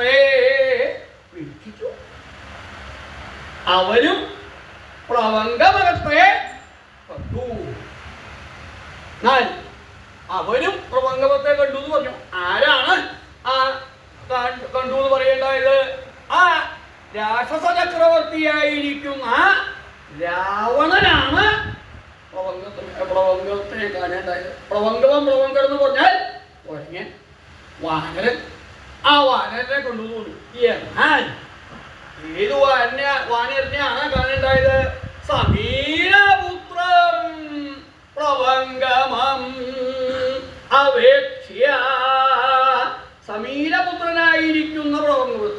വാനരത്തെ വീക്ഷിച്ചു. അവരും പ്രവങ്കമകത്തെ കണ്ടു. അവരും പ്രവങ്കമത്തെ കണ്ടു എന്ന് പറഞ്ഞു. ആരാണ് ആ കണ്ടു എന്ന് പറയേണ്ടത്? ആ രാക്ഷസ ചക്രവർത്തിയായിരിക്കുന്ന രാവണനാണ് പ്രവങ്കത്തെ കാണേണ്ടായത്. പ്രവങ്കമെന്ന് പറഞ്ഞാൽ ഒരങ്ങൻ, വാനരൻ. ആ വാനരനെ കൊണ്ടു തോന്നി. എന്നാൽ ഏത് വാനരനെയാണ് കാണേണ്ടായത്? സമീരപുത്രം പ്രവങ്കമം അപേക്ഷ്യ. സമീരപുത്രനായിരിക്കുന്ന പ്രവങ്കത്തെ